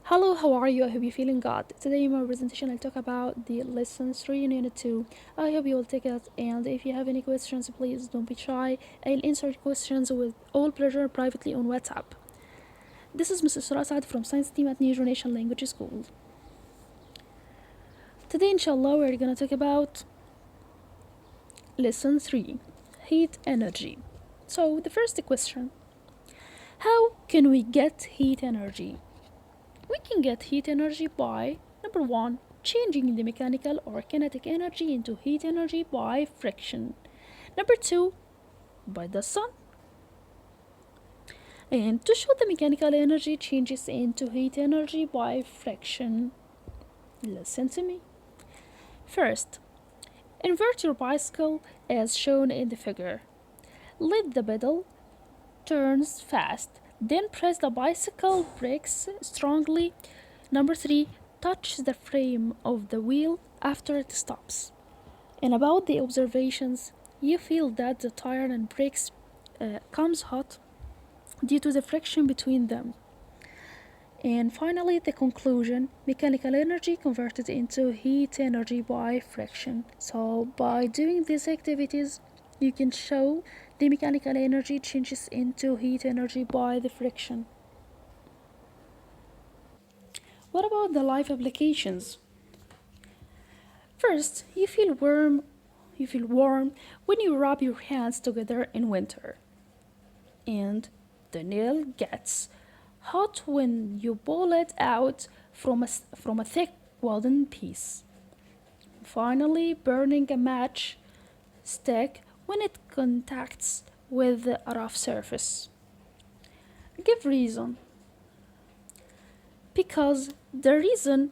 Hello, how are you? I hope you're feeling good. Today in my presentation I'll talk about the lesson 3 in unit 2. I hope you will take it, and if you have any questions please don't be shy. I'll answer your questions with all pleasure privately on WhatsApp. This is Mrs. Surasad from Science Team at New Generation Language School. Today inshallah we're gonna talk about lesson 3, heat energy. So the first question, how can we get heat energy? We can get heat energy by number 1, changing the mechanical or kinetic energy into heat energy by friction. Number 2, by the sun. And to show the mechanical energy changes into heat energy by friction, listen to me. First, invert your bicycle as shown in the figure. Let the pedal turns fast, then press the bicycle brakes strongly. Number 3, touch the frame of the wheel after it stops. And about the observations, you feel that the tire and brakes comes hot due to the friction between them. And finally, the conclusion, mechanical energy converted into heat energy by friction. So by doing these activities, you can show the mechanical energy changes into heat energy by the friction. What about the life applications? First, you feel warm when you rub your hands together in winter. And the nail gets hot when you pull it out from a thick wooden piece. Finally, burning a match stick when it contacts with a rough surface. Give reason. Because the reason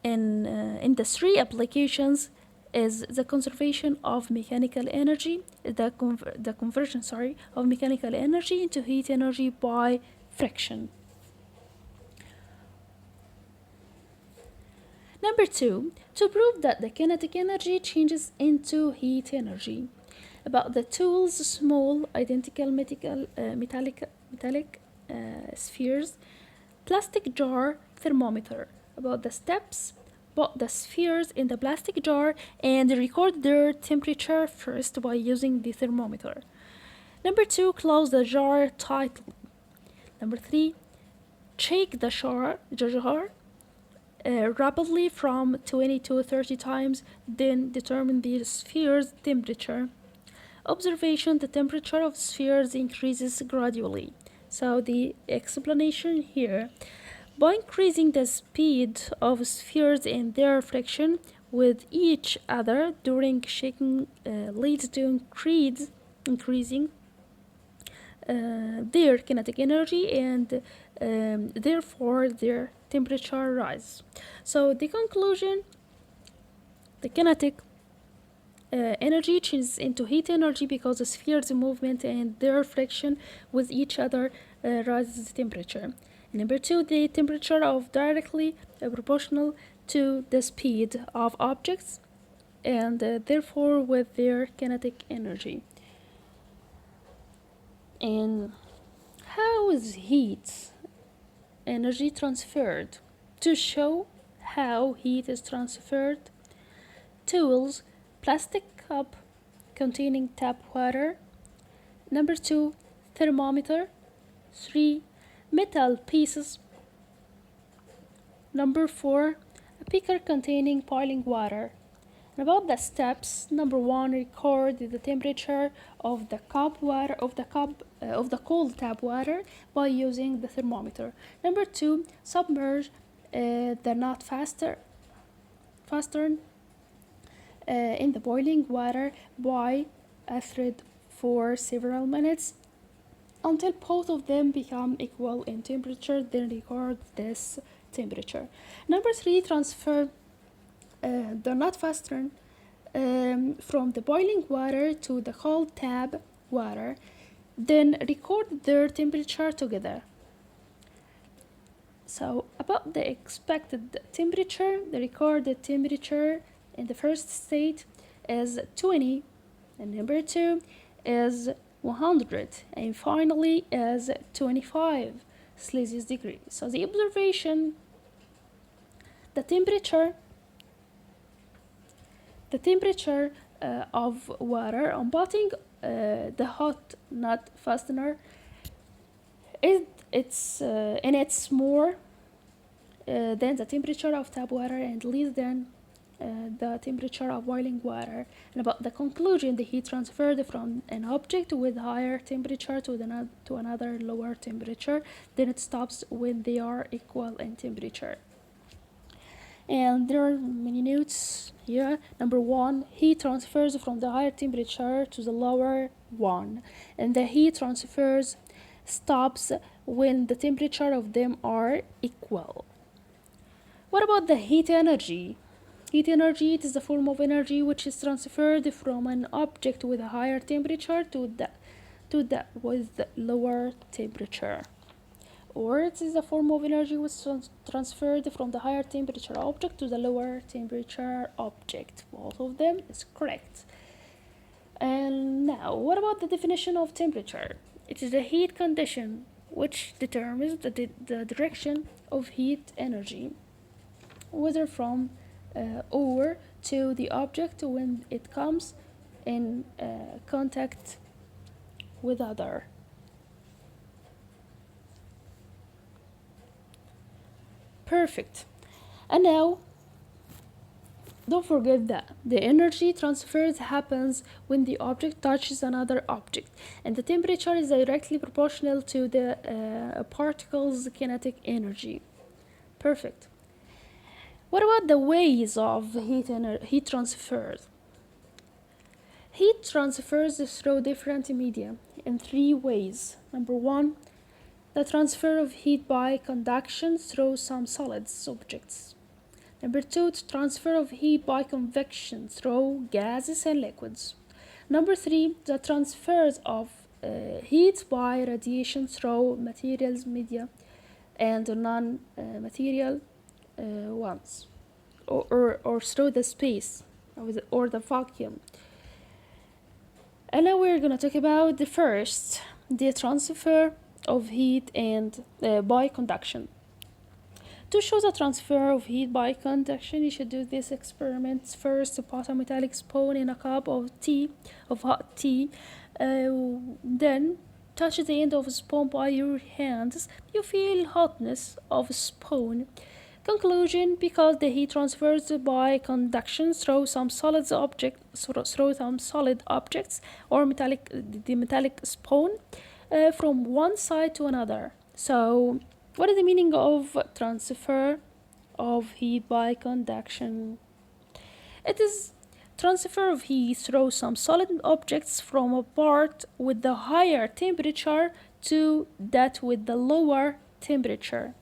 in the three applications is the conservation of mechanical energy, the conversion, of mechanical energy into heat energy by friction. Number 2, to prove that the kinetic energy changes into heat energy. About the tools, small identical metallic spheres, plastic jar, thermometer. About the steps, put the spheres in the plastic jar and record their temperature first by using the thermometer. Number 2, close the jar tightly. Number 3, shake the jar rapidly from 20 to 30 times, then determine the sphere's temperature. Observation, the temperature of spheres increases gradually. So the explanation here, by increasing the speed of spheres and their friction with each other during shaking leads to increasing their kinetic energy and therefore their temperature rise. So the conclusion, the kinetic energy changes into heat energy because the spheres movement and their friction with each other raises the temperature. Number 2, the temperature of directly proportional to the speed of objects and therefore with their kinetic energy. And how is heat energy transferred? To show how heat is transferred, tools, plastic cup containing tap water. Number 2, thermometer. 3, metal pieces. Number 4, a beaker containing boiling water. And about the steps, number 1, record the temperature of the cold tap water by using the thermometer. Number 2, submerge the knot faster in the boiling water by a thread for several minutes until both of them become equal in temperature, then record this temperature. Number 3, transfer the knot faster from the boiling water to the cold tap water, then record their temperature together. So about the expected temperature, the recorded temperature in the first state is 20, and number 2 is 100, and finally is 25 Celsius degrees. So the observation, The temperature the temperature of water on putting the hot nut fastener it's more than the temperature of tap water and less than the temperature of boiling water. And about the conclusion, the heat transferred from an object with higher temperature to another lower temperature, then it stops when they are equal in temperature. And there are many notes here. Number one, heat transfers from the higher temperature to the lower one, and the heat transfers stops when the temperature of them are equal. What about the heat energy? Heat energy, it is the form of energy which is transferred from an object with a higher temperature to that with the lower temperature. Or it is a form of energy which is transferred from the higher temperature object to the lower temperature object. Both of them is correct. And now, what about the definition of temperature? It is a heat condition which determines the direction of heat energy, whether from or to the object when it comes in contact with other. Perfect. And now, don't forget that the energy transfer happens when the object touches another object, and the temperature is directly proportional to the particle's kinetic energy. Perfect. What about the ways of heat transfers? Heat transfers through different media in three ways. Number one, the transfer of heat by conduction through some solids objects. Number two, the transfer of heat by convection through gases and liquids. Number three, the transfers of heat by radiation through materials, media, and non-material ones, or through the space or the vacuum. And now we're gonna talk about the first, the transfer of heat and by conduction. To show the transfer of heat by conduction, you should do this experiment. First, put a metallic spoon in a cup of hot tea. Then touch the end of the spoon by your hands. You feel hotness of spoon. Conclusion: because the heat transfers by conduction through some solid objects or the metallic spoon from one side to another. So, what is the meaning of transfer of heat by conduction? It is transfer of heat through some solid objects from a part with the higher temperature to that with the lower temperature.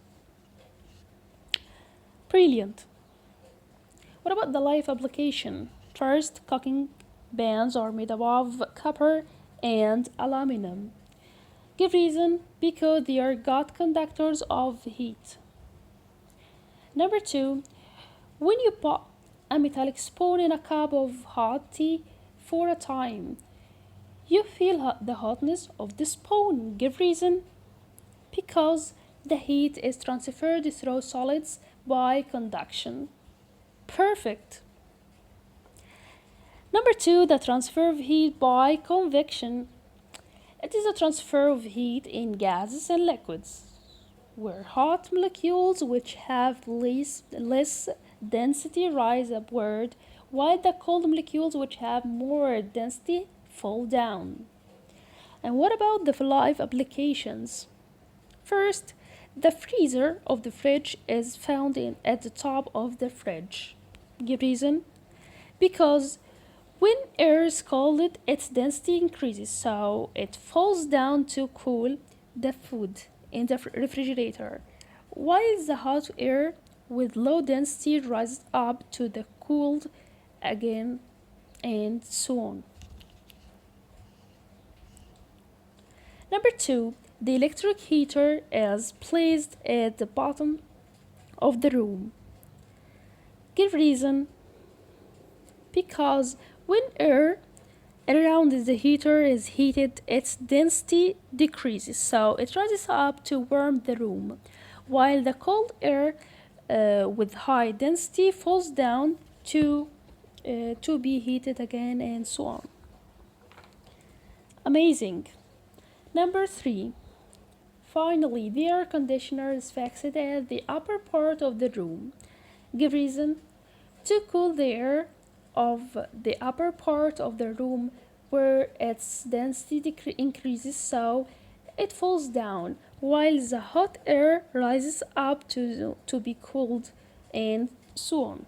Brilliant. What about the life application? First, cooking pans are made up of copper and aluminum. Give reason: because they are good conductors of heat. Number two, when you put a metallic spoon in a cup of hot tea for a time, you feel the hotness of the spoon. Give reason: because the heat is transferred through solids by conduction. Perfect. Number two, the transfer of heat by convection. It is a transfer of heat in gases and liquids, where hot molecules which have less density rise upward, while the cold molecules which have more density fall down. And what about the life applications? First, the freezer of the fridge is found at the top of the fridge. Give reason: because when air is cooled, its density increases, so it falls down to cool the food in the refrigerator, while the hot air with low density rises up to the cooled again, and so on. Number two, the electric heater is placed at the bottom of the room. Give reason: because when air around the heater is heated, its density decreases, so it rises up to warm the room, while the cold air with high density falls down to be heated again, and so on. Amazing. Number 3. Finally, the air conditioner is fixed at the upper part of the room. Give reason: to cool the air of the upper part of the room where its density increases, so it falls down, while the hot air rises up to be cooled, and so on.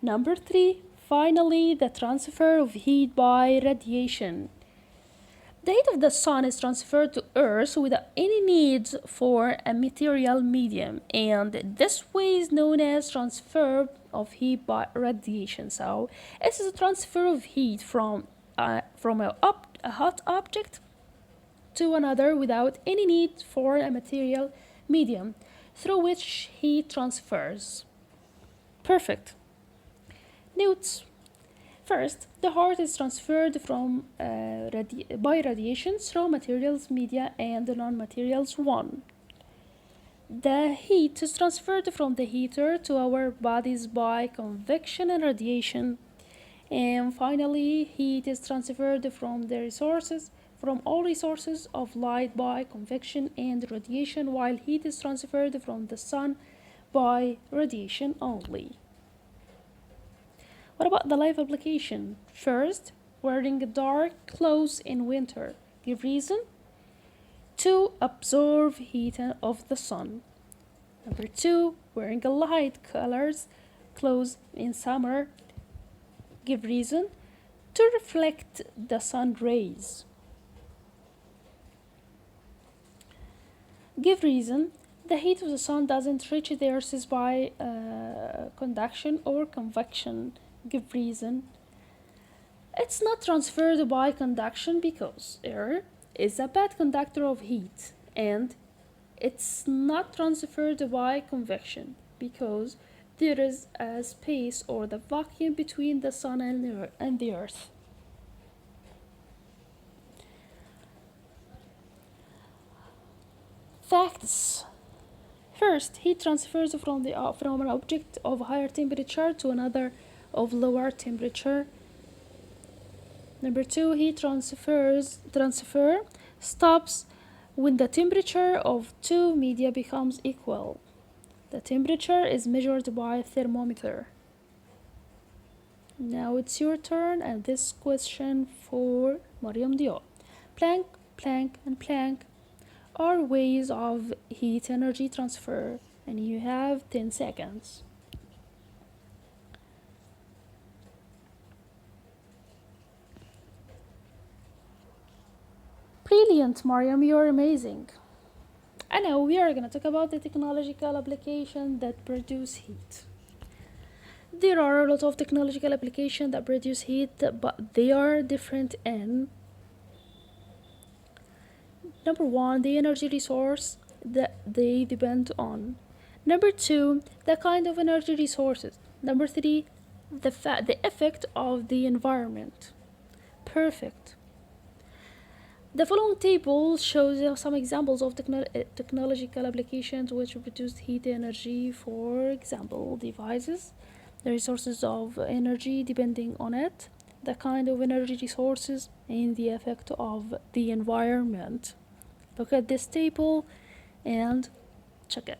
Number 3. Finally, the transfer of heat by radiation. The heat of the sun is transferred to Earth without any needs for a material medium, and this way is known as transfer of heat by radiation. So, it is a transfer of heat from a hot object to another without any need for a material medium through which heat transfers. Perfect. Notes. First, the heat is transferred by radiation through materials media and non-materials 1. The heat is transferred from the heater to our bodies by convection and radiation. And finally, heat is transferred from all resources of light by convection and radiation, while heat is transferred from the sun by radiation only. What about the life application? First, wearing dark clothes in winter. Give reason: to absorb heat of the sun. Number 2, wearing a light colors clothes in summer. Give reason: to reflect the sun rays. Give reason: the heat of the sun doesn't reach the earth by conduction or convection. Give reason: it's not transferred by conduction because air is a bad conductor of heat, and it's not transferred by convection because there is a space or the vacuum between the sun and the earth. Facts. First, heat transfers from an object of higher temperature to another of lower temperature. Number 2, heat transfer stops when the temperature of two media becomes equal. The temperature is measured by a thermometer. Now it's your turn, and this question for Mariam Diop. Planck, Planck, and Planck are ways of heat energy transfer, and you have 10 seconds. Brilliant, Mariam, you're amazing. And now we are going to talk about the technological applications that produce heat. There are a lot of technological applications that produce heat, but they are different in number 1, the energy resource that they depend on. Number 2, the kind of energy resources. Number 3, the effect of the environment. Perfect. The following table shows some examples of technological applications which produce heat energy. For example, devices, the resources of energy depending on it, the kind of energy resources, and the effect of the environment. Look at this table and check it.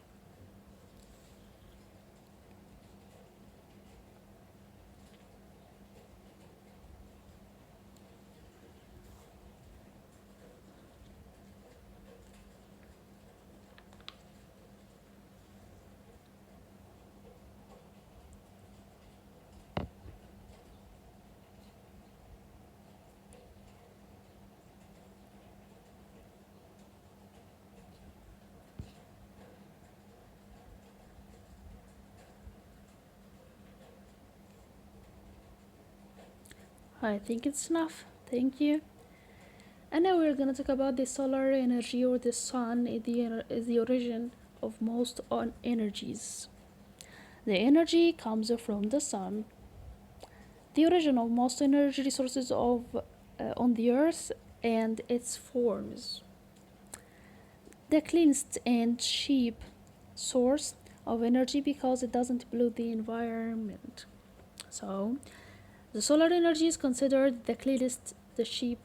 I think it's enough. Thank you. And now we're gonna talk about the solar energy, or the sun is the origin of most on energies. The energy comes from the sun. The origin of most energy resources on the earth and its forms. The cleanest and cheap source of energy because it doesn't pollute the environment. So, the solar energy is considered the cleanest, the cheap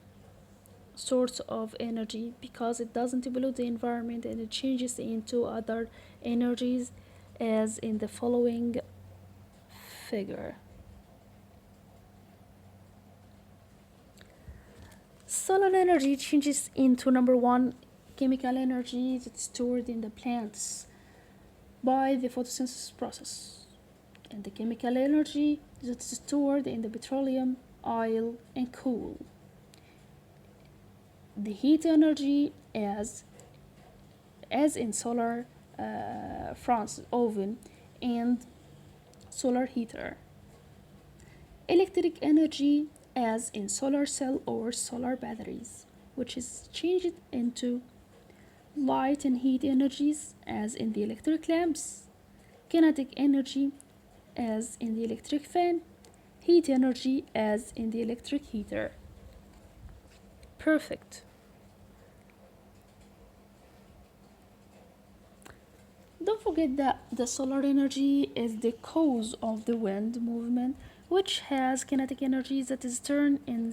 source of energy because it doesn't pollute the environment and it changes into other energies as in the following figure. Solar energy changes into number one, chemical energy that's stored in the plants by the photosynthesis process, and the chemical energy that's stored in the petroleum, oil, and coal. The heat energy as in solar France oven and solar heater. Electric energy as in solar cell or solar batteries, which is changed into light and heat energies as in the electric lamps, kinetic energy as in the electric fan, heat energy as in the electric heater. Perfect. Don't forget that the solar energy is the cause of the wind movement, which has kinetic energy that is turned and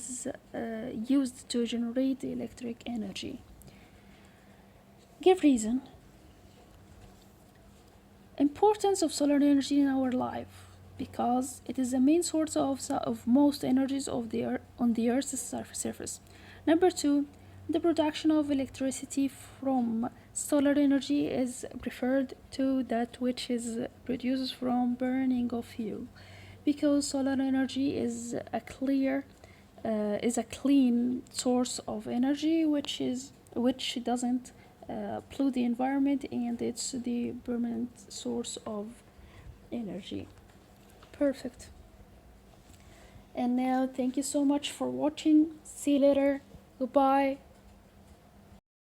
used to generate electric energy. Give reason. Importance of solar energy in our life because it is the main source of most energies on the Earth's surface. Number two, the production of electricity from solar energy is preferred to that which is produced from burning of fuel because solar energy is a clean source of energy which doesn't pollute the environment and it's the permanent source of energy. Perfect. And now thank you so much for watching. See you later. Goodbye.